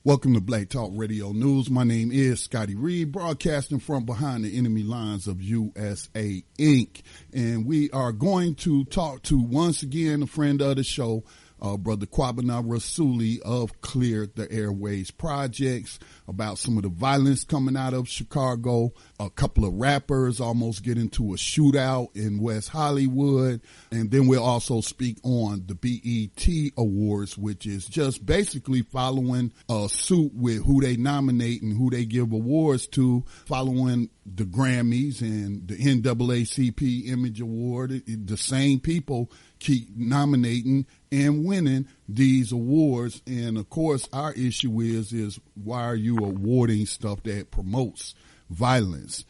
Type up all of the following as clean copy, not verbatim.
Welcome to Black Talk Radio News. My name is Scotty Reed, broadcasting from behind the enemy lines of USA Inc. And we are going to talk to, once again, a friend of the show, Brother Kwabena Rasuli of Clear the Airways Projects, about some of the violence coming out of Chicago. A couple of rappers almost get into a shootout in West Hollywood. And then we'll also speak on the BET Awards, which is just basically following a suit with who they nominate and who they give awards to, following the Grammys and the NAACP Image Award. The same people keep nominating and winning these awards. And of course, our issue is why are you awarding stuff that promotes violence,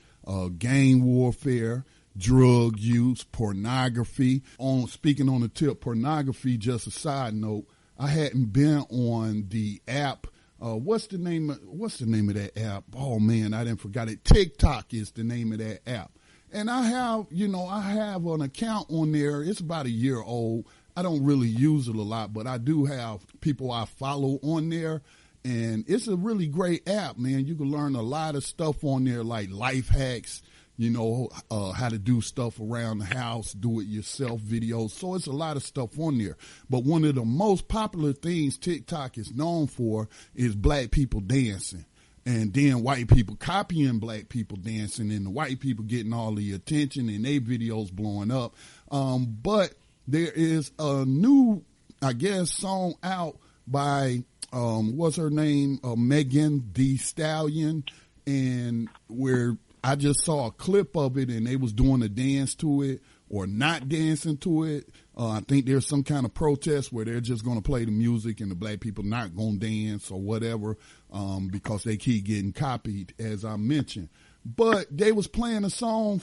gang warfare, drug use, pornography? Speaking on the tip, pornography, just a side note, I hadn't been on the app. What's the name of that app? Oh man, I didn't forgot it. TikTok is the name of that app. And I have an account on there. It's about a year old. I don't really use it a lot, but I do have people I follow on there. And it's a really great app, man. You can learn a lot of stuff on there, like life hacks, how to do stuff around the house, do it yourself videos. So it's a lot of stuff on there. But one of the most popular things TikTok is known for is black people dancing. And then white people copying black people dancing, and the white people getting all the attention and their videos blowing up. But there is a new, I guess, song out by, what's her name? Megan Thee Stallion. And where I just saw a clip of it and they was doing a dance to it or not dancing to it. I think there's some kind of protest where they're just going to play the music and the black people not going to dance or whatever, because they keep getting copied, as I mentioned. But they was playing a song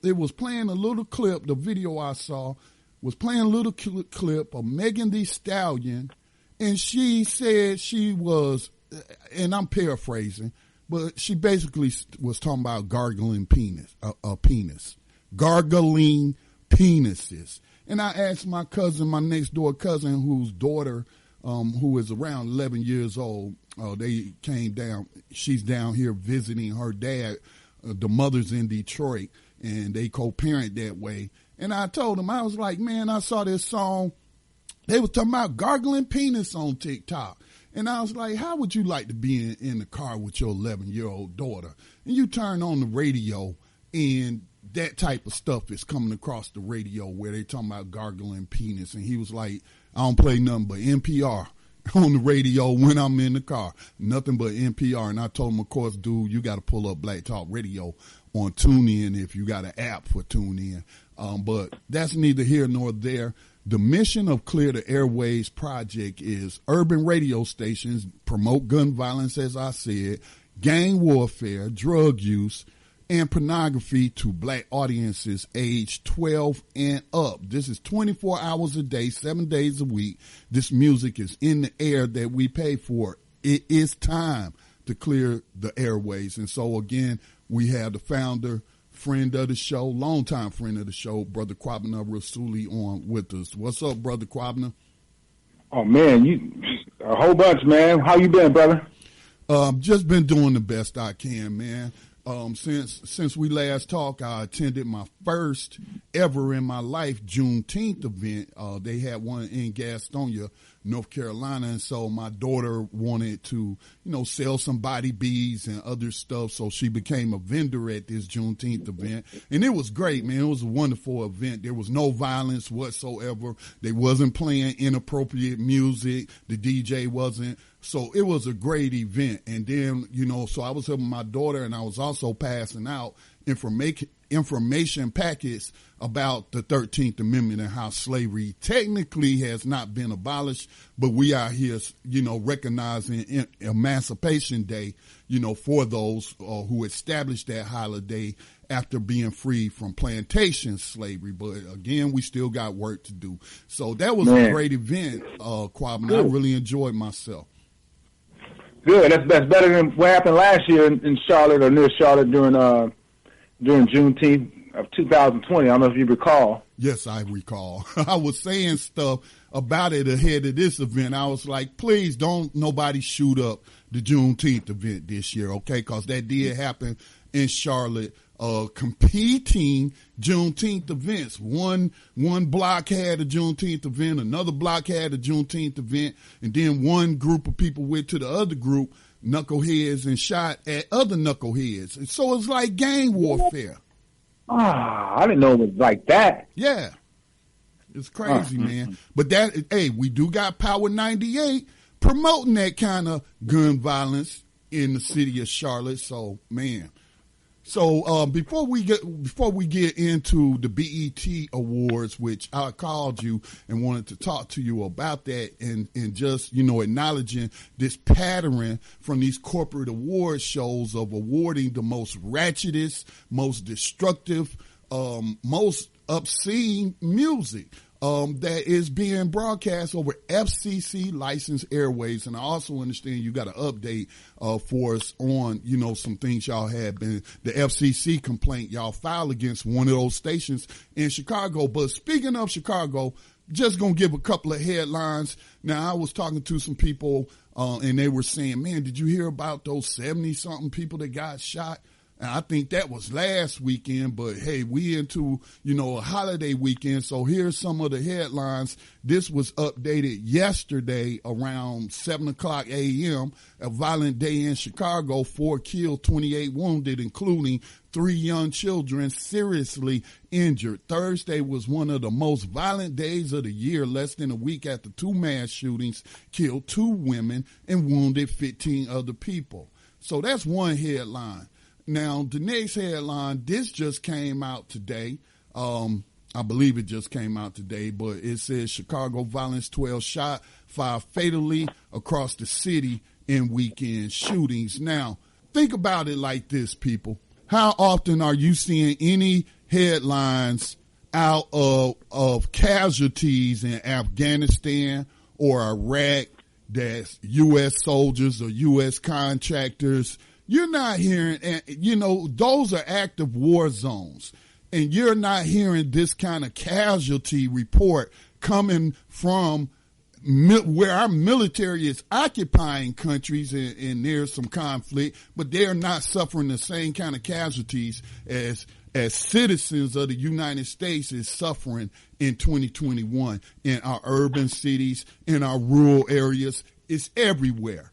it was playing a little clip. The video I saw was playing a little clip of Megan Thee Stallion. And she said she was, and I'm paraphrasing, but she basically was talking about gargling penis. Gargling penises. And I asked my cousin, my next door cousin, whose daughter, who is around 11 years old, they came down. She's down here visiting her dad. The mother's in Detroit, and they co-parent that way. And I told him, I was like, man, I saw this song. They were talking about gargling penis on TikTok. And I was like, how would you like to be in the car with your 11-year-old daughter? And you turn on the radio and that type of stuff is coming across the radio where they talking about gargling penis. And he was like, I don't play nothing but NPR on the radio when I'm in the car. Nothing but NPR. And I told him, of course, dude, you got to pull up Black Talk Radio on TuneIn if you got an app for TuneIn. But that's neither here nor there. The mission of Clear the Airways Project is urban radio stations promote gun violence, as I said, gang warfare, drug use, and pornography to black audiences age 12 and up. This is 24 hours a day, 7 days a week. This music is in the air that we pay for. It is time to clear the airways. And so, again, we have the founder, friend of the show, longtime friend of the show, Brother Kwabena Rasuli, on with us. What's up, Brother Kwabena? Oh, man, a whole bunch, man. How you been, brother? Just been doing the best I can, man. Since we last talked, I attended my first ever in my life Juneteenth event. They had one in Gastonia, North Carolina. And so my daughter wanted to, sell some body beads and other stuff. So she became a vendor at this Juneteenth event. And it was great, man. It was a wonderful event. There was no violence whatsoever. They wasn't playing inappropriate music. The DJ wasn't. So it was a great event. And then, so I was helping my daughter, and I was also passing out information packets about the 13th Amendment and how slavery technically has not been abolished, but we are here, recognizing Emancipation Day, for those who established that holiday after being free from plantation slavery. But again, we still got work to do. So that was a great event, Kwabena. I really enjoyed myself. Good. That's better than what happened last year in Charlotte or near Charlotte during Juneteenth. of 2020. I don't know if you recall. Yes, I recall. I was saying stuff about it ahead of this event. I was like, please don't nobody shoot up the Juneteenth event this year, okay? Because that did happen in Charlotte. Competing Juneteenth events. One block had a Juneteenth event, another block had a Juneteenth event, and then one group of people went to the other group, knuckleheads, and shot at other knuckleheads. And so it's like gang warfare. I didn't know it was like that. Yeah. It's crazy, man. But we do got Power 98 promoting that kind of gun violence in the city of Charlotte. So, man. So before we get into the BET Awards, which I called you and wanted to talk to you about that, and just acknowledging this pattern from these corporate award shows of awarding the most ratchetest, most destructive, most obscene music that is being broadcast over FCC licensed airways. And I also understand you got an update for us on, some things y'all had been, the FCC complaint y'all filed against one of those stations in Chicago. But speaking of Chicago, just going to give a couple of headlines. Now, I was talking to some people and they were saying, man, did you hear about those 70-something people that got shot? And I think that was last weekend, but hey, we into, a holiday weekend. So here's some of the headlines. This was updated yesterday around 7:00 a.m. A violent day in Chicago, 4 killed, 28 wounded, including 3 young children seriously injured. Thursday was one of the most violent days of the year, less than a week after 2 mass shootings killed 2 women and wounded 15 other people. So that's one headline. Now, the next headline, this just came out today. I believe it just came out today, but it says Chicago violence, 12 shot, 5 fatally across the city in weekend shootings. Now, think about it like this, people. How often are you seeing any headlines out of casualties in Afghanistan or Iraq that's U.S. soldiers or U.S. contractors? You're not hearing, those are active war zones, and you're not hearing this kind of casualty report coming from where our military is occupying countries and there's some conflict, but they're not suffering the same kind of casualties as citizens of the United States is suffering in 2021 in our urban cities, in our rural areas. It's everywhere.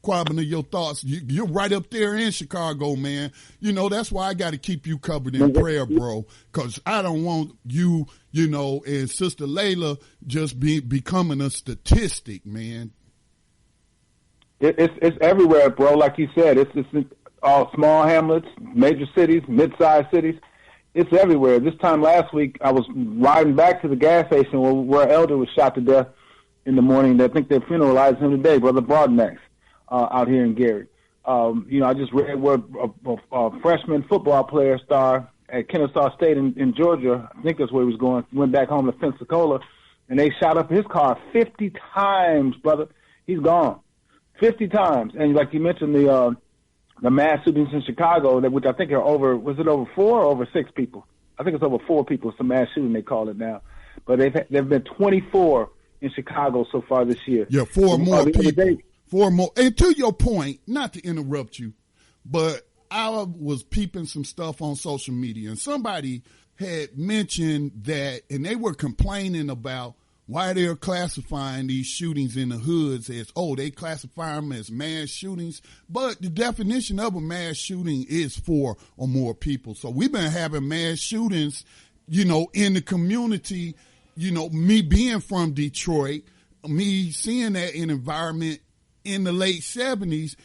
Kwabena, your thoughts? You're right up there in Chicago, man. That's why I got to keep you covered in prayer, bro, because I don't want you, and Sister Layla just becoming a statistic, man. It's everywhere, bro. Like you said, it's all small hamlets, major cities, mid-sized cities. It's everywhere. This time last week, I was riding back to the gas station where an elder was shot to death in the morning. I think they funeralized him today, Brother Broadnax. Out here in Gary. I just read where a freshman football player star at Kennesaw State in Georgia, I think that's where he was going, went back home to Pensacola, and they shot up his car 50 times, brother. He's gone. 50 times. And like you mentioned, the mass shootings in Chicago, which I think are was it over 4 or over 6 people? I think it's over 4 people. It's a mass shooting, they call it now. But they've been 24 in Chicago so far this year. Yeah, 4 more people. 4 more. And to your point, not to interrupt you, but I was peeping some stuff on social media, and somebody had mentioned that, and they were complaining about why they're classifying these shootings in the hoods as, they classify them as mass shootings. But the definition of a mass shooting is 4 or more people. So we've been having mass shootings, in the community, me being from Detroit, me seeing that in environment in the late 70s,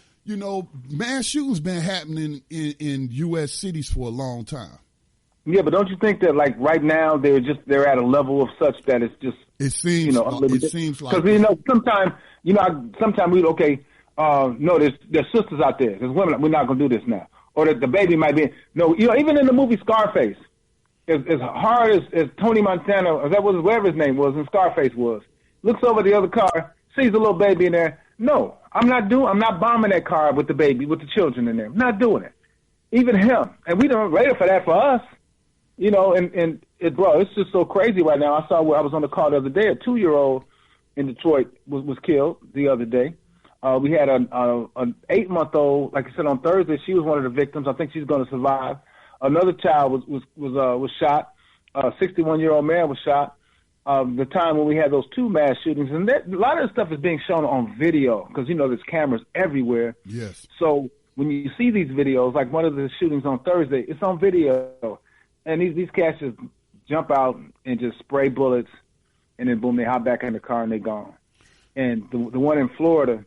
mass shootings been happening in U.S. cities for a long time. Yeah, but don't you think that like right now they're at a level of such that it's just it seems like because sometimes no, there's sisters out there, there's women, we're not gonna do this now, or the baby might be even in the movie Scarface, as hard as Tony Montana, or that was whatever his name was, and Scarface was, looks over the other car, sees a little baby in there. No, I'm not bombing that car with the baby, with the children in there. I'm not doing it. Even him. And we don't rate it for that for us. and bro, it's just so crazy right now. I was on the call the other day. A 2-year-old in Detroit was killed the other day. We had an 8-month-old, like I said, on Thursday. She was one of the victims. I think she's going to survive. Another child was shot. A 61-year-old man was shot. The time when we had those 2 mass shootings, and a lot of this stuff is being shown on video because there's cameras everywhere. Yes. So when you see these videos, like one of the shootings on Thursday, it's on video, and these cats just jump out and just spray bullets, and then boom, they hop back in the car and they're gone. And the one in Florida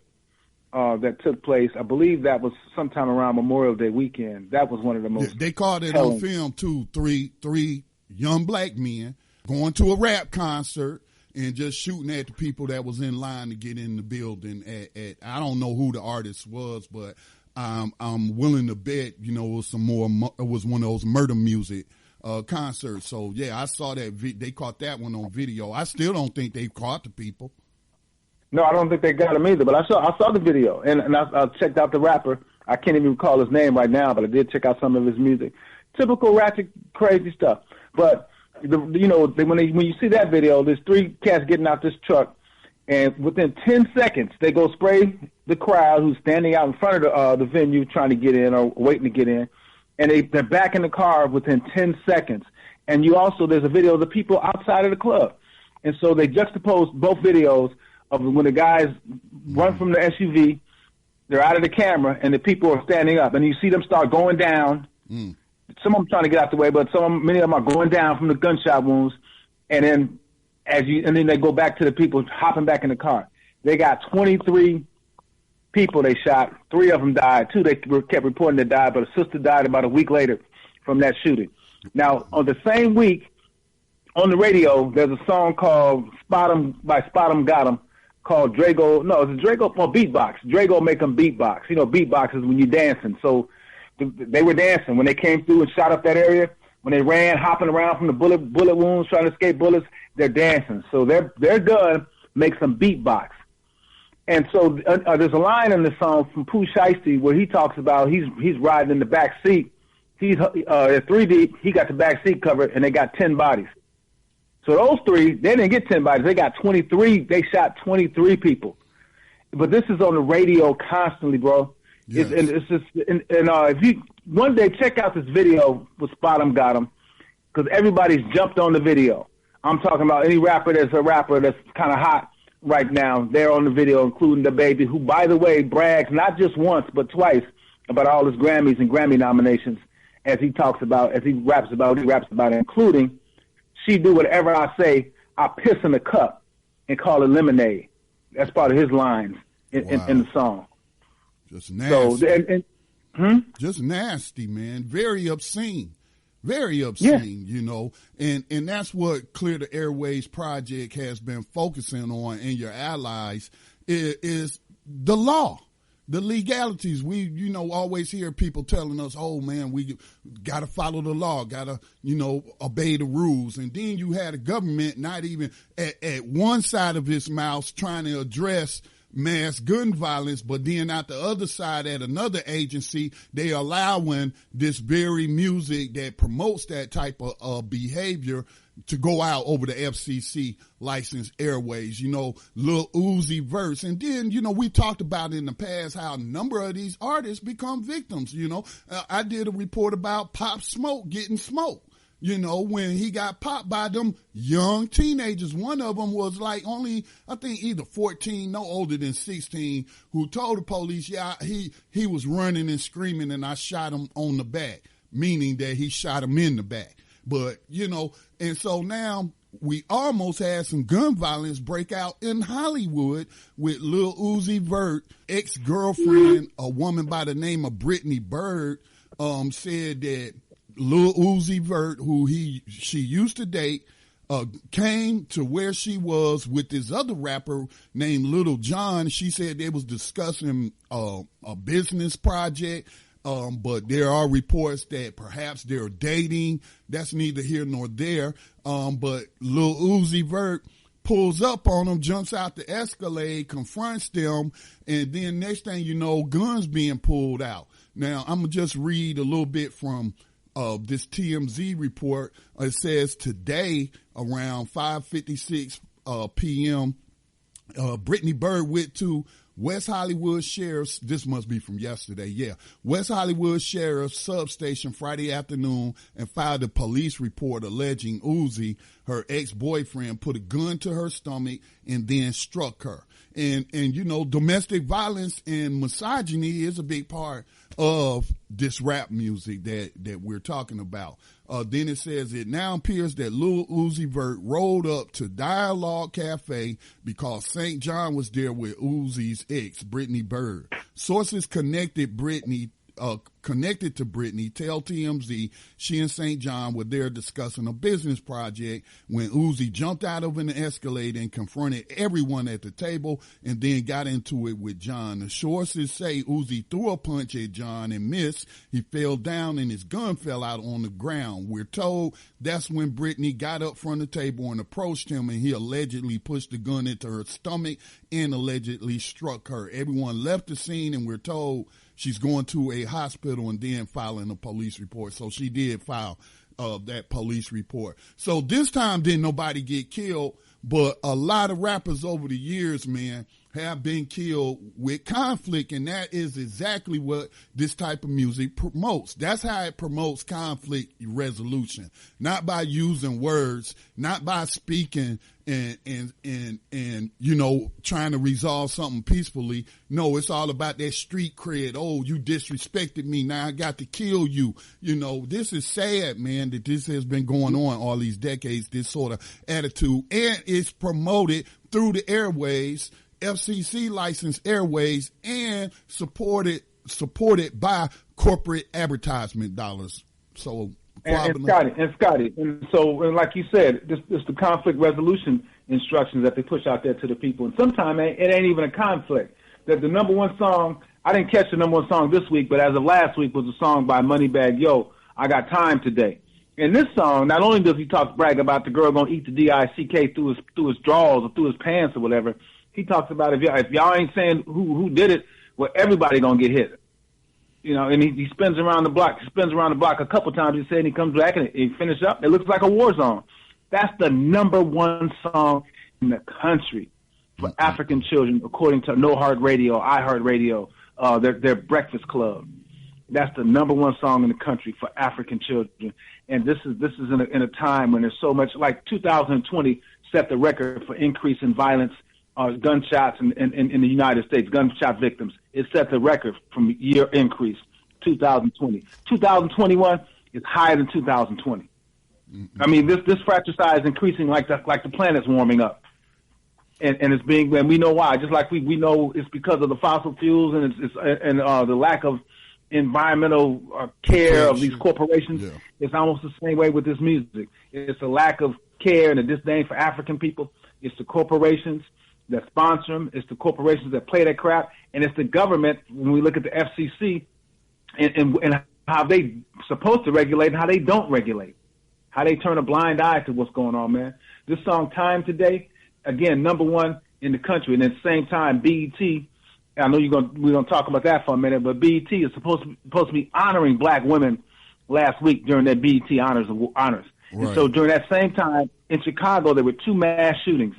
that took place, I believe that was sometime around Memorial Day weekend. That was one of the most. Yeah, they caught it on film too. Three young black men going to a rap concert and just shooting at the people that was in line to get in the building. At I don't know who the artist was, but I'm willing to bet it was it was one of those murder music concerts. So yeah, I saw that they caught that one on video. I still don't think they caught the people. No, I don't think they got him either. But I saw the video and I checked out the rapper. I can't even recall his name right now, but I did check out some of his music. Typical ratchet, crazy stuff. But when you see that video, there's 3 cats getting out this truck, and within 10 seconds they go spray the crowd who's standing out in front of the venue trying to get in or waiting to get in, and they're back in the car within 10 seconds. And there's a video of the people outside of the club, and so they juxtapose both videos of when the guys run from the SUV, they're out of the camera, and the people are standing up, and you see them start going down. Some of them trying to get out the way, but many of them are going down from the gunshot wounds, and then then they go back to the people hopping back in the car. They got 23 people they shot. 3 of them died. 2 they kept reporting they died, but a sister died about a week later from that shooting. Now, on the same week, on the radio, there's a song called "Spot 'Em" by Spot 'Em Got 'Em, called Drago. No, it's Drago or Beatbox. Drago make them beatbox. Beatbox is when you're dancing. So they were dancing when they came through and shot up that area. When they ran, hopping around from the bullet wounds, trying to escape bullets, they're dancing. So their gun makes them beatbox. And so there's a line in the song from Pooh Shiesty where he talks about he's riding in the back seat. He's at 3 deep. He got the back seat covered, and they got 10 bodies. So those 3, they didn't get 10 bodies. They got 23. They shot 23 people. But this is on the radio constantly, bro. Yes. If you one day check out this video with Spot 'Em Got 'Em, because everybody's jumped on the video. I'm talking about any rapper that's a rapper that's kind of hot right now. They're on the video, including the baby, who, by the way, brags not just once but twice about all his Grammys and Grammy nominations, as he raps about it, including "She do whatever I say, I piss in a cup and call it lemonade." That's part of his lines in the song. Just nasty. So, just nasty, man. Very obscene. Very obscene, and that's what Clear the Airways Project has been focusing on, and your allies, is the law, the legalities. We, always hear people telling us, oh man, we got to follow the law, got to, obey the rules. And then you had a government not even at one side of its mouth trying to address mass gun violence, but then at the other side at another agency, they allowing this very music that promotes that type of behavior to go out over the FCC licensed airways, Lil Uzi Verse. And then, we talked about in the past how a number of these artists become victims, I did a report about Pop Smoke getting smoked. When he got popped by them young teenagers. One of them was like only, I think either 14, no older than 16, who told the police, he was running and screaming and I shot him on the back, meaning that he shot him in the back. But, and so now we almost had some gun violence break out in Hollywood with Lil Uzi Vert, ex-girlfriend, a woman by the name of Brittany Bird, said that Lil Uzi Vert, who she used to date, came to where she was with this other rapper named Little John. She said they was discussing a business project, but there are reports that perhaps they're dating. That's neither here nor there. But Lil Uzi Vert pulls up on them, jumps out the Escalade, confronts them, and then next thing you know, guns being pulled out. Now, I'm going to just read a little bit from this TMZ report. It says today around 5:56 p.m., Brittany Byrd went to West Hollywood Sheriff's, this must be from yesterday, West Hollywood Sheriff's substation Friday afternoon and filed a police report alleging Uzi, her ex-boyfriend, put a gun to her stomach and then struck her. And domestic violence and misogyny is a big part of this rap music that we're talking about. Then it says it now appears that Lil Uzi Vert rolled up to Dialogue Cafe because St. John was there with Uzi's ex, Brittany Byrd. Sources connected to Brittany tell TMZ she and St. John were there discussing a business project when Uzi jumped out of an Escalade and confronted everyone at the table and then got into it with John. The sources say Uzi threw a punch at John and missed. He fell down and his gun fell out on the ground. We're told that's when Brittany got up from the table and approached him, and he allegedly pushed the gun into her stomach and allegedly struck her. Everyone left the scene, and we're told she's going to a hospital and then filing a police report. So she did file that police report. So this time didn't nobody get killed, but a lot of rappers over the years, man, have been killed with conflict, and that is exactly what this type of music promotes. That's how it promotes conflict resolution, not by using words, not by speaking and trying to resolve something peacefully. No, it's all about that street cred. Oh, you disrespected me, now I got to kill you. This is sad, man, that this has been going on all these decades, this sort of attitude, and it's promoted through the airwaves, FCC licensed airways, and supported by corporate advertisement dollars. So, Scotty, and like you said, this the conflict resolution instructions that they push out there to the people, and sometimes it ain't even a conflict. That the number one song, I didn't catch the number one song this week, but as of last week was a song by Moneybagg Yo, I Got Time Today. And this song, not only does he brag about the girl gonna eat the DICK through his drawers or through his pants or whatever, he talks about if y'all ain't saying who did it, well, everybody gonna get hit. And he spins around the block. He spins around the block a couple times. He said, and he comes back and he finishes up. It looks like a war zone. That's the number one song in the country for African children, according to No Heart Radio, iHeart Radio, their Breakfast Club. That's the number one song in the country for African children. And this is in a time when there's so much, like 2020 set the record for increase in violence, gunshots in the United States, gunshot victims. It set the record from year increase, 2020. 2021 is higher than 2020. Mm-hmm. I mean, this fratricide is increasing like the planet's warming up. And we know why. Just like we know it's because of the fossil fuels and the lack of environmental care of these corporations. Yeah. It's almost the same way with this music. It's a lack of care and a disdain for African people. It's the corporations that sponsor them. It's the corporations that play that crap. And it's the government, when we look at the FCC and how they supposed to regulate and how they don't regulate, how they turn a blind eye to what's going on, man. This song, Time Today, again, number one in the country. And at the same time, BET, I know we're going to talk about that for a minute, but BET is supposed to be honoring black women last week during their BET honors. Right. And so during that same time in Chicago, there were two mass shootings.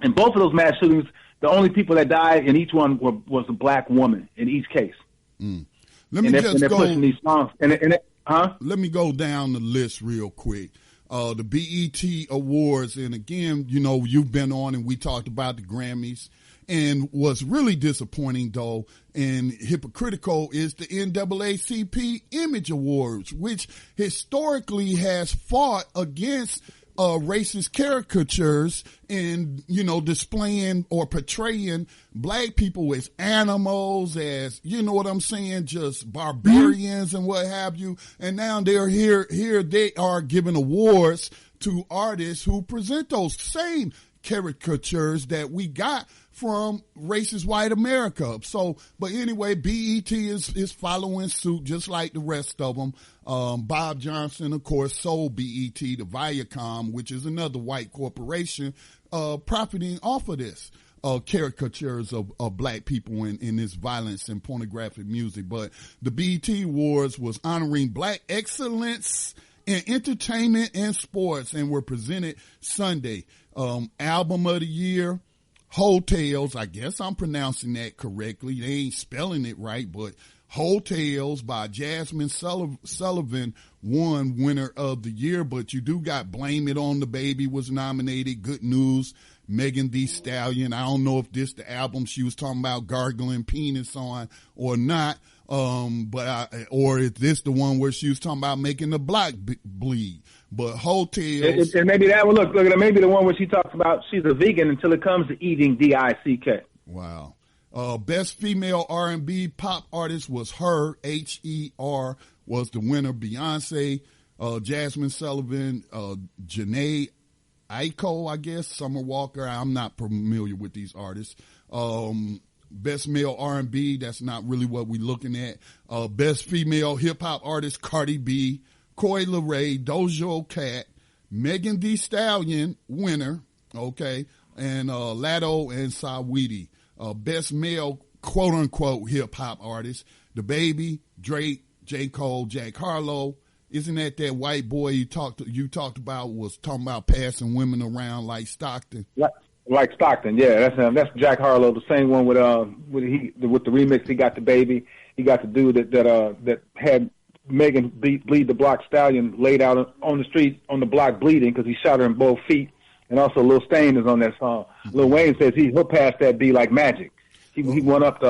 And both of those mass shootings, the only people that died in each one was a black woman in each case. Let me just go. Pushing these songs. Let me go down the list real quick. The BET Awards, and again, you've been on and we talked about the Grammys. And what's really disappointing, though, and hypocritical is the NAACP Image Awards, which historically has fought against racist caricatures and, displaying or portraying black people as animals, as, what I'm saying, just barbarians and what have you. And now they're here they are giving awards to artists who present those same caricatures that we got from racist white America. So, but anyway, BET is following suit just like the rest of them. Bob Johnson, of course, sold BET to Viacom, which is another white corporation, profiting off of this. caricatures of black people in this violence and pornographic music. But the BET Awards was honoring black excellence in entertainment and sports, and were presented Sunday. Album of the year, Hotels. I guess I'm pronouncing that correctly. They ain't spelling it right, but Hotels by Jasmine Sullivan won winner of the year. But you do got Blame It on the Baby was nominated. Good News, Megan Thee Stallion. I don't know if this the album she was talking about gargling penis on or not. Or is this the one where she was talking about making the block bleed? But Hotels. And maybe that one, look, maybe the one where she talks about she's a vegan until it comes to eating DICK. Wow. Best female R&B pop artist was Her, H-E-R, was the winner. Beyonce, Jasmine Sullivan, Janae Aiko, I guess, Summer Walker. I'm not familiar with these artists. Best male R&B, that's not really what we're looking at. Best female hip-hop artist, Cardi B, Coi Leray, Doja Cat, Megan Thee Stallion, winner, okay, and Latto and Saweetie. Best male quote-unquote hip-hop artist, DaBaby, Drake, J. Cole, Jack Harlow. Isn't that white boy you talked about, was talking about passing women around like Stockton? Like Stockton, yeah, that's him. That's Jack Harlow, the same one with the remix. He got DaBaby. He got the dude that had Megan bleed the block stallion laid out on the street on the block bleeding because he shot her in both feet. And also Lil Stain is on that song. Lil Wayne says he'll pass that B like magic. He won up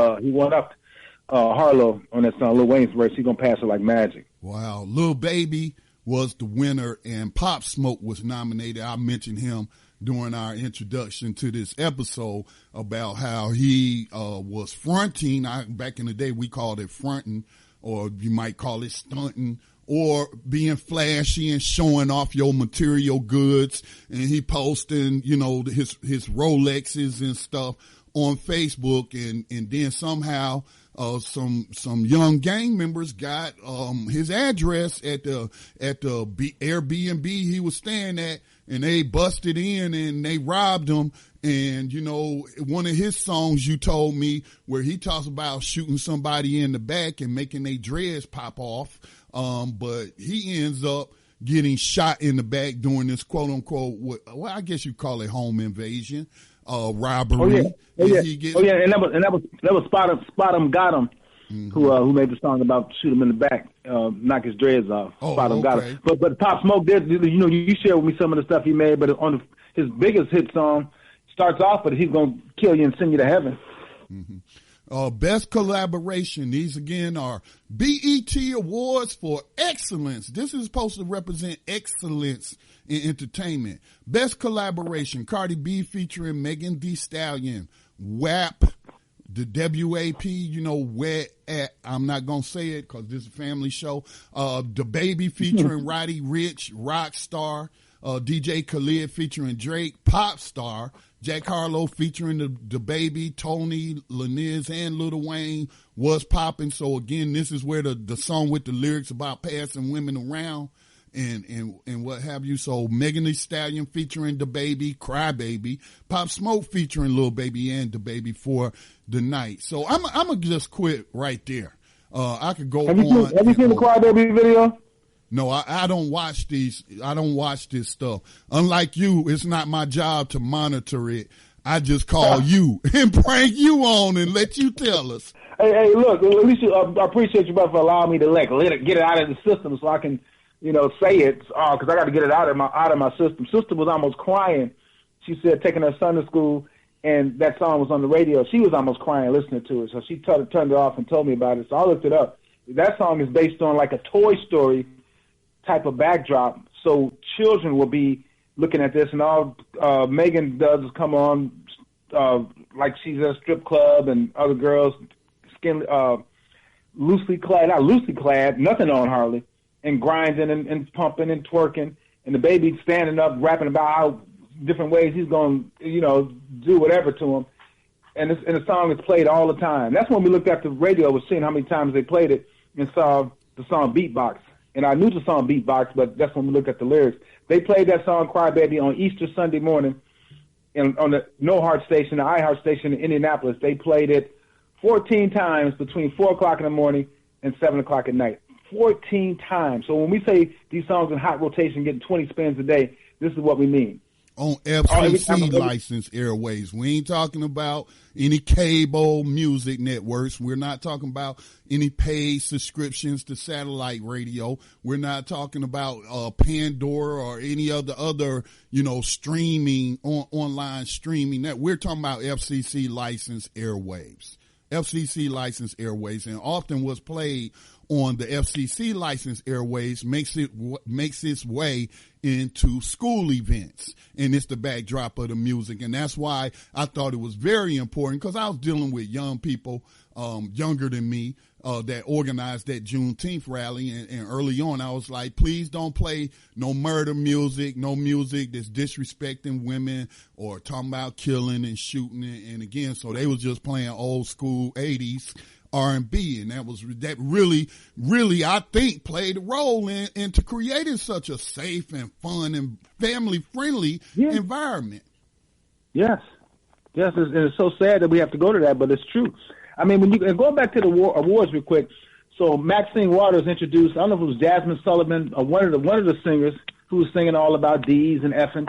Harlow on that song. Lil Wayne's verse, he gonna pass it like magic. Wow, Lil Baby was the winner, and Pop Smoke was nominated. I mentioned him during our introduction to this episode about how he was fronting. Back in the day, we called it fronting, or you might call it stunting, or being flashy and showing off your material goods. And he posting, his Rolexes and stuff on Facebook, and then somehow some young gang members got his address at the Airbnb he was staying at, and they busted in and they robbed him. And one of his songs you told me where he talks about shooting somebody in the back and making their dreads pop off, but he ends up getting shot in the back during this quote unquote, well, I guess you call it home invasion. Robbery. And that was Spot 'em Got 'em, mm-hmm. who made the song about shoot him in the back, knock his dreads off. Spot 'em Got 'em. But Pop Smoke did, you shared with me some of the stuff he made, but on his biggest hit song starts off with he's gonna kill you and send you to heaven. Mm-hmm. Best collaboration. These again are BET Awards for excellence. This is supposed to represent excellence in entertainment. Best collaboration, Cardi B featuring Megan Thee Stallion. WAP, the W-A-P, wet at, I'm not going to say it because this is a family show. DaBaby featuring Roddy Ricch, Rockstar. DJ Khaled featuring Drake, Pop Star. Jack Harlow featuring DaBaby, Tony, Lanez, and Lil Wayne was popping. So again, this is where the song with the lyrics about passing women around and what have you. So Megan Thee Stallion featuring DaBaby, Cry Baby, Pop Smoke featuring Lil Baby and DaBaby for the night. So I'm gonna just quit right there. I could go on. Have you seen the Cry Baby video? No, I don't watch these. I don't watch this stuff. Unlike you, it's not my job to monitor it. I just call you and prank you on and let you tell us. Hey, look, at least I appreciate you, brother, for allowing me to get it out of the system so I can, say it. Because I got to get it out of my system. Sister was almost crying. She said taking her son to school, and that song was on the radio. She was almost crying listening to it. So she turned it off and told me about it. So I looked it up. That song is based on like a Toy Story type of backdrop, so children will be looking at this, and all Megan does is come on like she's at a strip club, and other girls loosely clad, nothing on hardly, and grinding and pumping and twerking, and the baby standing up rapping about how different ways he's going to do whatever to him, and the song is played all the time. That's when we looked at the radio, was seeing how many times they played it, and saw the song Beatbox. And I knew the song Beatbox, but that's when we looked at the lyrics. They played that song Cry Baby on Easter Sunday morning and on the No Heart station, the iHeart station in Indianapolis, they played it 14 times between 4 o'clock in the morning and 7 o'clock at night. 14 times. So when we say these songs in hot rotation getting 20 spins a day, this is what we mean. On FCC licensed airways. We ain't talking about any cable music networks. We're not talking about any paid subscriptions to satellite radio. We're not talking about Pandora or any other streaming online streaming. That we're talking about FCC licensed airwaves. FCC licensed airways, and often what's played on the FCC licensed airways makes its way into school events, and it's the backdrop of the music. And that's why I thought it was very important, because I was dealing with young people younger than me that organized that Juneteenth rally, and early on I was like, please don't play no murder music, no music that's disrespecting women or talking about killing and shooting. And again, so they was just playing old school 80s R&B, and that really I think played a role into creating such a safe and fun and family friendly environment. Yes, it's so sad that we have to go to that, but it's true. I mean, and going back to the awards real quick. So Maxine Waters introduced, I don't know if it was Jasmine Sullivan or one of the singers who was singing all about D's and effing,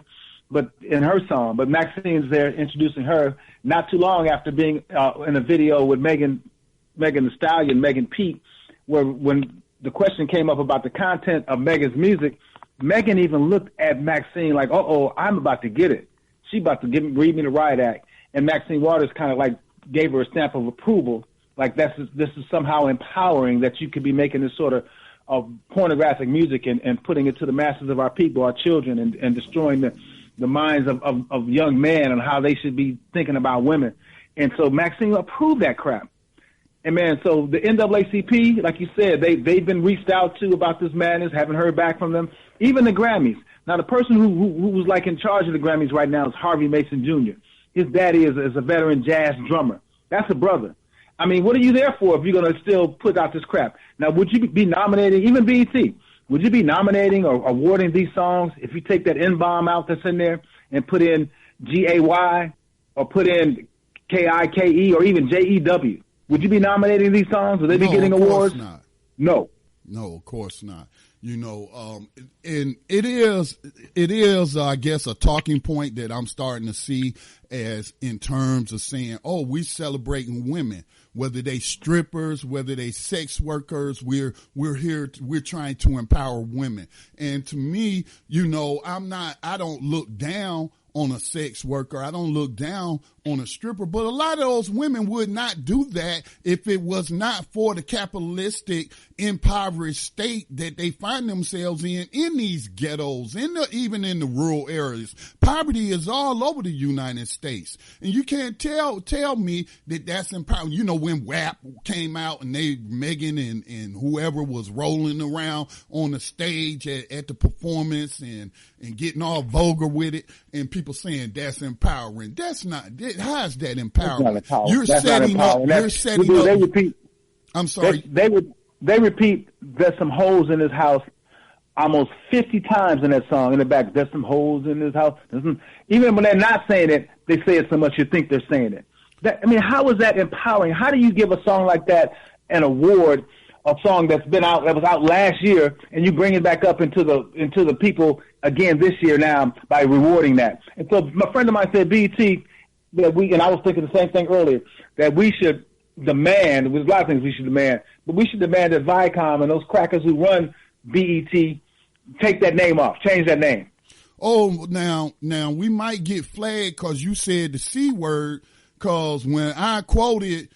but in her song. But Maxine's there introducing her not too long after being in a video with Megan Thee Stallion, Megan Pete, where when the question came up about the content of Megan's music, Megan even looked at Maxine like, I'm about to get it. She about to read me the riot act. And Maxine Waters kind of like gave her a stamp of approval, like this is somehow empowering, that you could be making this sort of pornographic music and putting it to the masses of our people, our children, and destroying the minds of young men and how they should be thinking about women. And so Maxine approved that crap. And man, so the NAACP, like you said, they've been reached out to about this madness, haven't heard back from them. Even the Grammys. Now, the person who was like in charge of the Grammys right now is Harvey Mason Jr. His daddy is a veteran jazz drummer. That's a brother. I mean, what are you there for if you're going to still put out this crap? Now, would you be nominating, even BET, would you be nominating or awarding these songs if you take that N-bomb out that's in there and put in G-A-Y or put in K-I-K-E or even J-E-W? Would you be nominating these songs? Would they be getting awards? Not. No, of course not. And it is, I guess, a talking point that I'm starting to see as in terms of saying, we celebrating women, whether they strippers, whether they sex workers, we're here, we're trying to empower women. And to me, I don't look down on a sex worker. I don't look down on a stripper, but a lot of those women would not do that if it was not for the capitalistic, impoverished state that they find themselves in these ghettos, even in the rural areas. Poverty is all over the United States. And you can't tell me that that's empowering. When WAP came out and Megan and whoever was rolling around on the stage at the performance and getting all vulgar with it, and people saying that's empowering. That's not. How's that empowering? You're setting up. They repeat. I'm sorry. They repeat. There's some holes in this house almost 50 times in that song in the back. There's some holes in this house. Even when they're not saying it, they say it so much you think they're saying it. How is that empowering? How do you give a song like that an award? A song that was out last year, and you bring it back up into the people again this year now by rewarding that. And so my friend of mine said, BET, and I was thinking the same thing earlier, that we should demand, there's a lot of things we should demand, but we should demand that Viacom and those crackers who run BET take that name off, change that name. Now we might get flagged because you said the C word, because when I quoted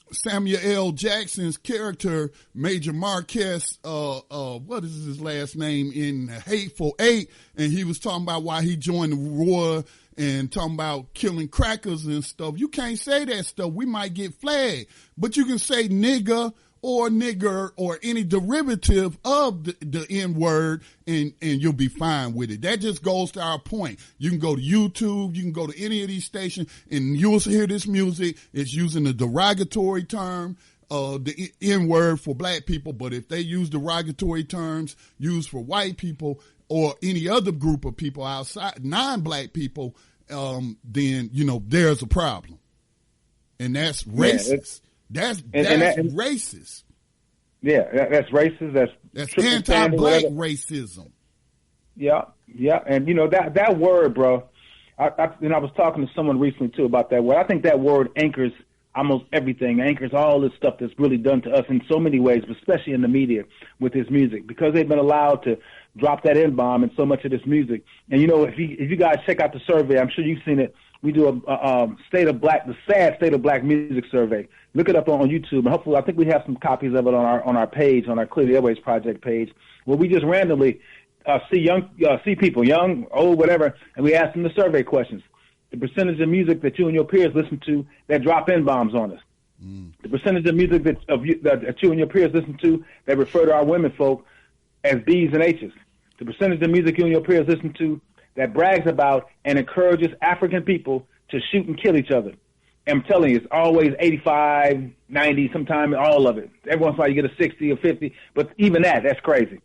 Samuel L. Jackson's character, Major Marquez, what is his last name, in Hateful Eight, and he was talking about why he joined the war and talking about killing crackers and stuff. You can't say that stuff. We might get flagged. But you can say nigga or nigger or any derivative of the N-word, and you'll be fine with it. That just goes to our point. You can go to YouTube, you can go to any of these stations, and you'll hear this music. It's using the derogatory term, the N-word for black people, but if they use derogatory terms used for white people or any other group of people outside, non-black people, then, there's a problem. And that's racist. That's racist. Yeah, that's racist. That's anti-black racism. Yeah. And that word, bro, I was talking to someone recently too about that word. I think that word anchors almost everything, anchors all this stuff that's really done to us in so many ways, but especially in the media with this music, because they've been allowed to drop that N-bomb in so much of this music. And if you guys check out the survey, I'm sure you've seen it. We do the sad state of black music survey. Look it up on YouTube, and hopefully, I think we have some copies of it on our page, on our Clear the Airways Project page, where we just randomly see people, young, old, whatever, and we ask them the survey questions. The percentage of music that you and your peers listen to that drop N-bombs on us. The percentage of music that you and your peers listen to that refer to our women folk as B's and H's. The percentage of music you and your peers listen to that brags about and encourages African people to shoot and kill each other. And I'm telling you, it's always 85, 90, sometimes all of it. Every once in a while you get a 60 or 50, but even that's crazy.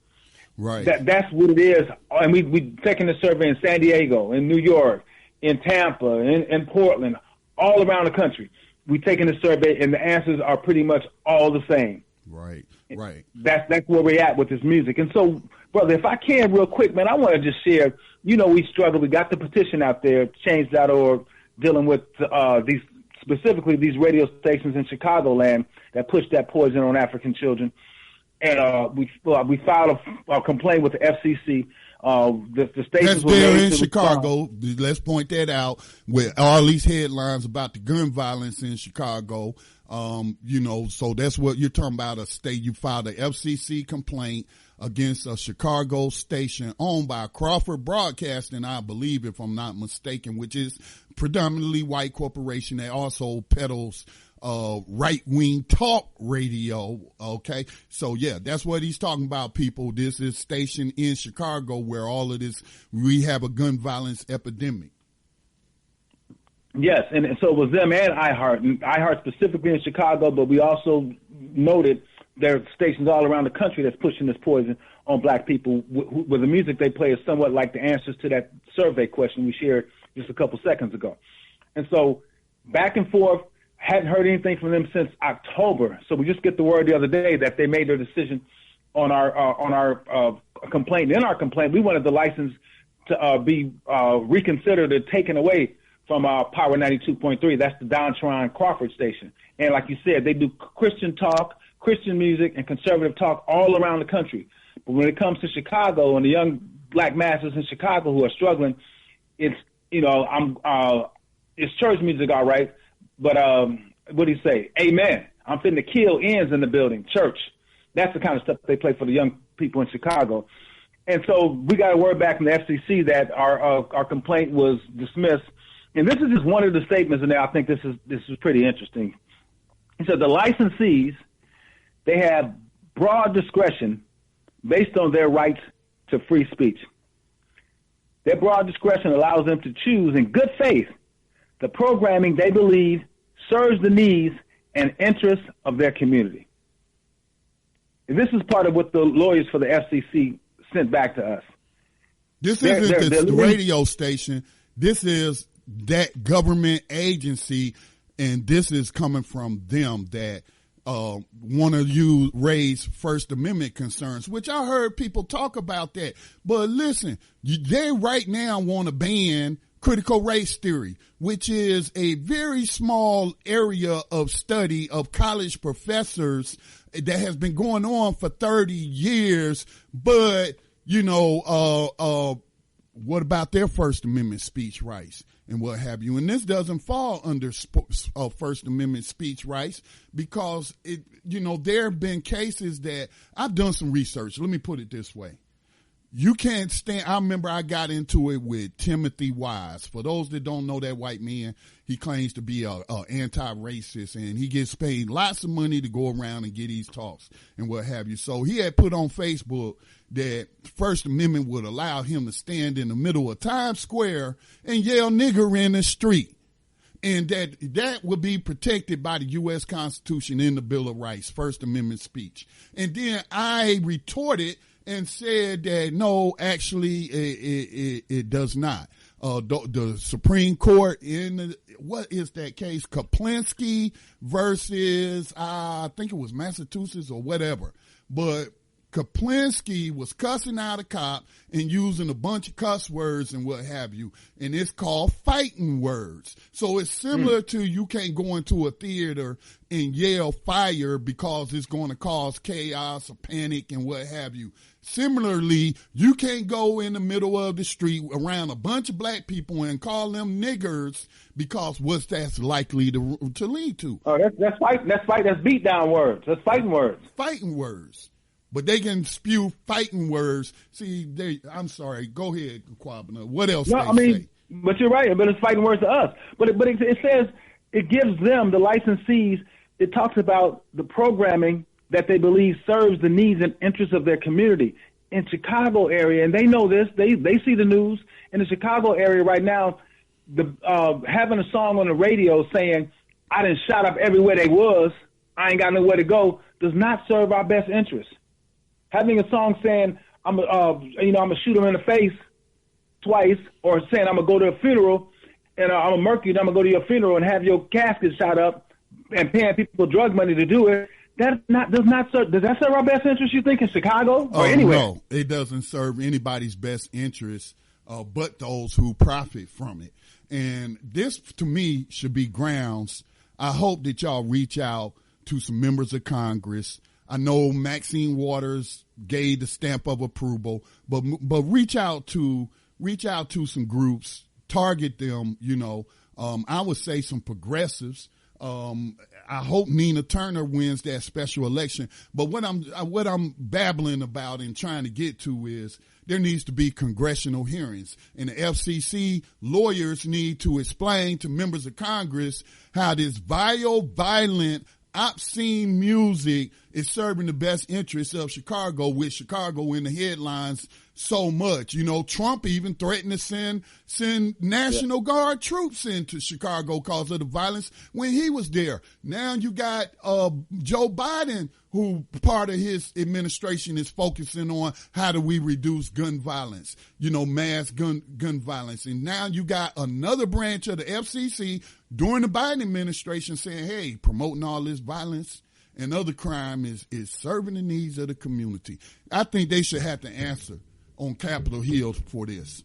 Right. That's what it is. And we taken the survey in San Diego, in New York, in Tampa, in Portland, all around the country. We've taken the survey, and the answers are pretty much all the same. Right. That's where we're at with this music. And so, brother, if I can real quick, man, I want to just share, we struggle. We got the petition out there, change.org, dealing with specifically these radio stations in Chicagoland that push that poison on African children. And we filed a complaint with the FCC. The stations that's there in Chicago. Let's point that out. With all these headlines about the gun violence in Chicago, so that's what you're talking about. A state, you filed a FCC complaint against a Chicago station owned by Crawford Broadcasting, I believe, if I'm not mistaken, which is predominantly white corporation that also peddles right-wing talk radio. Okay. So yeah, that's what he's talking about, people. This is stationed in Chicago where all of this, we have a gun violence epidemic. Yes. And so it was them and iHeart specifically in Chicago, but we also noted there are stations all around the country that's pushing this poison on black people with the music they play is somewhat like the answers to that survey question we shared just a couple seconds ago. And so back and forth, hadn't heard anything from them since October. So we just get the word the other day that they made their decision on our complaint. In our complaint, we wanted the license to be reconsidered or taken away from Power 92.3. That's the Dontron Crawford station. And like you said, they do Christian talk, Christian music, and conservative talk all around the country. But when it comes to Chicago and the young black masses in Chicago who are struggling, it's it's church music, all right. But what do you say? Amen. I'm finna kill ends in the building. Church. That's the kind of stuff they play for the young people in Chicago. And so we got a word back from the FCC that our complaint was dismissed. And this is just one of the statements in there. I think this is pretty interesting. He said the licensees, they have broad discretion based on their rights to free speech. Their broad discretion allows them to choose in good faith the programming they believe serves the needs and interests of their community. And this is part of what the lawyers for the FCC sent back to us. This isn't the radio station. This is that government agency, and this is coming from them that want to raise First Amendment concerns, which I heard people talk about that. But listen, they right now want to ban critical race theory, which is a very small area of study of college professors that has been going on for 30 years. But, what about their First Amendment speech rights and what have you? And this doesn't fall under First Amendment speech rights because there have been cases that I've done some research. Let me put it this way. You can't stand. I remember I got into it with Timothy Wise. For those that don't know that white man, he claims to be a anti-racist, and he gets paid lots of money to go around and get these talks and what have you. So he had put on Facebook that First Amendment would allow him to stand in the middle of Times Square and yell nigger in the street. And that would be protected by the U.S. Constitution in the Bill of Rights, First Amendment speech. And then I retorted and said that no, actually it does not. the Supreme Court what is that case? Kaplinski versus, I think it was Massachusetts or whatever. But Kaplinski was cussing out a cop and using a bunch of cuss words and what have you. And it's called fighting words. So it's similar to you can't go into a theater and yell fire because it's going to cause chaos or panic and what have you. Similarly, you can't go in the middle of the street around a bunch of black people and call them niggers because what's that's likely to lead to. Oh, that's fight. That's beat down words. That's fighting words. Fighting words. But they can spew fighting words. See, I'm sorry. Go ahead, Kwabena. What else say? But you're right. But it's fighting words to us. But it says it gives them, the licensees, it talks about the programming that they believe serves the needs and interests of their community. In Chicago area, and they know this, they see the news, in the Chicago area right now, having a song on the radio saying, I done shot up everywhere they was, I ain't got nowhere to go, does not serve our best interests. Having a song saying, I'm gonna shoot him in the face twice, or saying I'm gonna go to a funeral and I'm gonna murk you, and I'm gonna go to your funeral and have your casket shot up and paying people drug money to do it. Does that serve our best interest, you think, in Chicago or anywhere? No, it doesn't serve anybody's best interest but those who profit from it. And this, to me, should be grounds. I hope that y'all reach out to some members of Congress. I know Maxine Waters gave the stamp of approval, but reach out to some groups, target them, I would say some progressives. I hope Nina Turner wins that special election. But what I'm babbling about and trying to get to is there needs to be congressional hearings, and the FCC lawyers need to explain to members of Congress how this vile, violent, obscene music is serving the best interests of Chicago, with Chicago in the headlines so much. Trump even threatened to send National Guard troops into Chicago because of the violence when he was there. Now you got Joe Biden, who part of his administration is focusing on how do we reduce gun violence, mass gun violence. And now you got another branch of the FCC during the Biden administration saying, hey, promoting all this violence and other crime is serving the needs of the community. I think they should have to answer on Capitol Hill for this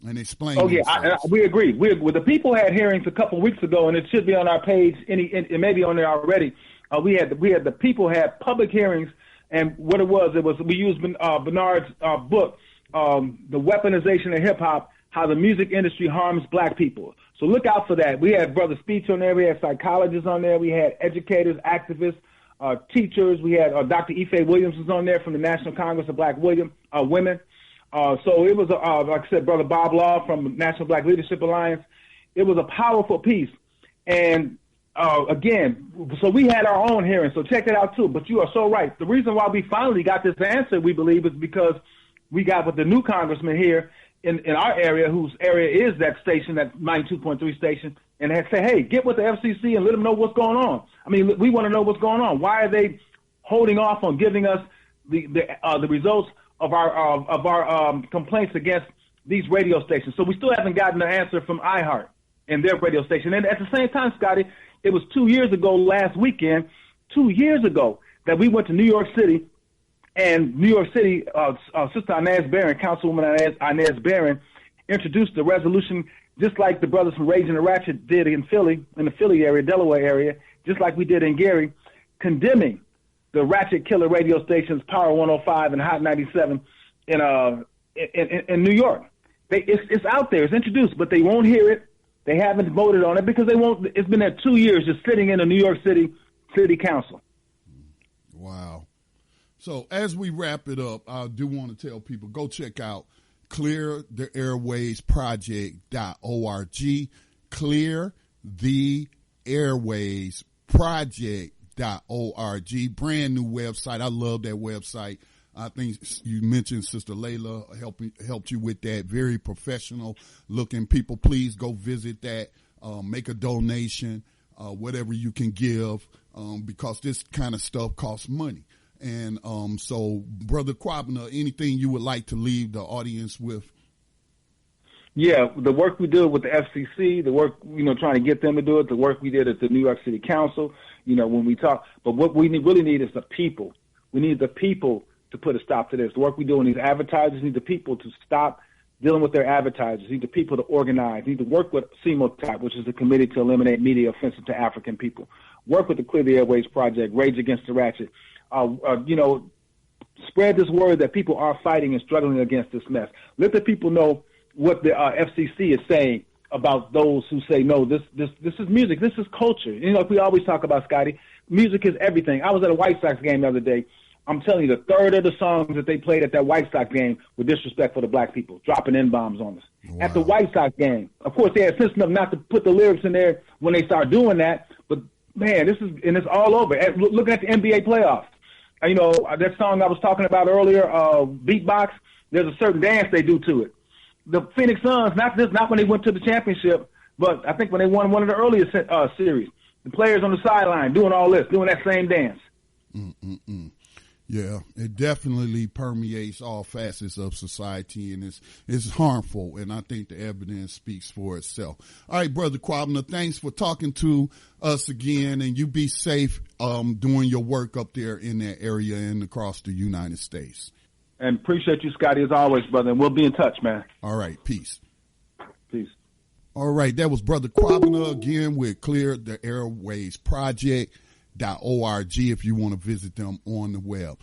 and explain. Oh yeah, we agree. The people had hearings a couple of weeks ago, and it should be on our page. It may be on there already. We had the people had public hearings, and what it was we used Bernard's book, The Weaponization of Hip Hop: How the Music Industry Harms Black People. So look out for that. We had Brother Speech on there. We had psychologists on there. We had educators, activists, teachers. We had Dr. Ife Williams was on there from the National Congress of Black Women. So it was, like I said, Brother Bob Law from National Black Leadership Alliance. It was a powerful piece. And again, so we had our own hearing. So check that out too. But you are so right. The reason why we finally got this answer, we believe, is because we got with the new congressman here in our area, whose area is that station, that 92.3 station, and had said, hey, get with the FCC and let them know what's going on. I mean, we want to know what's going on. Why are they holding off on giving us the results of our complaints against these radio stations? So we still haven't gotten an answer from iHeart and their radio station. And at the same time, Scotty, it was 2 years ago last weekend, 2 years ago, that we went to New York City, and New York City, Sister Inez Barron, Councilwoman Inez Barron, introduced the resolution just like the brothers from Rage and the Ratchet did in Philly, in the Philly area, Delaware area, just like we did in Gary, condemning the ratchet killer radio stations Power 105 and Hot 97 in New York. It's out there, it's introduced, but they won't hear it. They haven't voted on it because they won't. It's been there 2 years just sitting in the New York City Council. Wow. So as we wrap it up, I do want to tell people, go check out cleartheairwaysproject.org, cleartheairwaysproject.org, brand new website. I love that website. I think you mentioned Sister Layla helped you with that. Very professional looking. People, please go visit that, make a donation, whatever you can give, because this kind of stuff costs money. And so, Brother Kwabena, anything you would like to leave the audience with? Yeah, the work we did with the FCC, the work, trying to get them to do it, the work we did at the New York City Council, when we talk. But what we really need is the people. We need the people to put a stop to this. The work we do in these advertisers need the people to stop dealing with their advertisers, need the people to organize, need to work with CMOTAP, which is the Committee to Eliminate Media Offensive to African People, work with the Clear the Airways Project, Rage Against the Ratchet, spread this word that people are fighting and struggling against this mess. Let the people know what the FCC is saying about those who say, no, this is music, this is culture. Like we always talk about, Scotty, music is everything. I was at a White Sox game the other day. I'm telling you, the third of the songs that they played at that White Sox game were disrespectful to black people, dropping N-bombs on us. Wow. At the White Sox game. Of course, they had sense enough not to put the lyrics in there when they start doing that, but, man, it's all over. Looking at the NBA playoffs, that song I was talking about earlier, Beatbox, there's a certain dance they do to it. The Phoenix Suns, not when they went to the championship, but I think when they won one of the earlier series, the players on the sideline doing all this, doing that same dance. Yeah, it definitely permeates all facets of society, and it's harmful, and I think the evidence speaks for itself. All right, Brother Kwabena, thanks for talking to us again, and you be safe doing your work up there in that area and across the United States. And appreciate you, Scotty, as always, brother, and we'll be in touch, man. All right, peace. Peace. All right, that was Brother Kwabena again with Clear the Airways Project.org if you want to visit them on the web.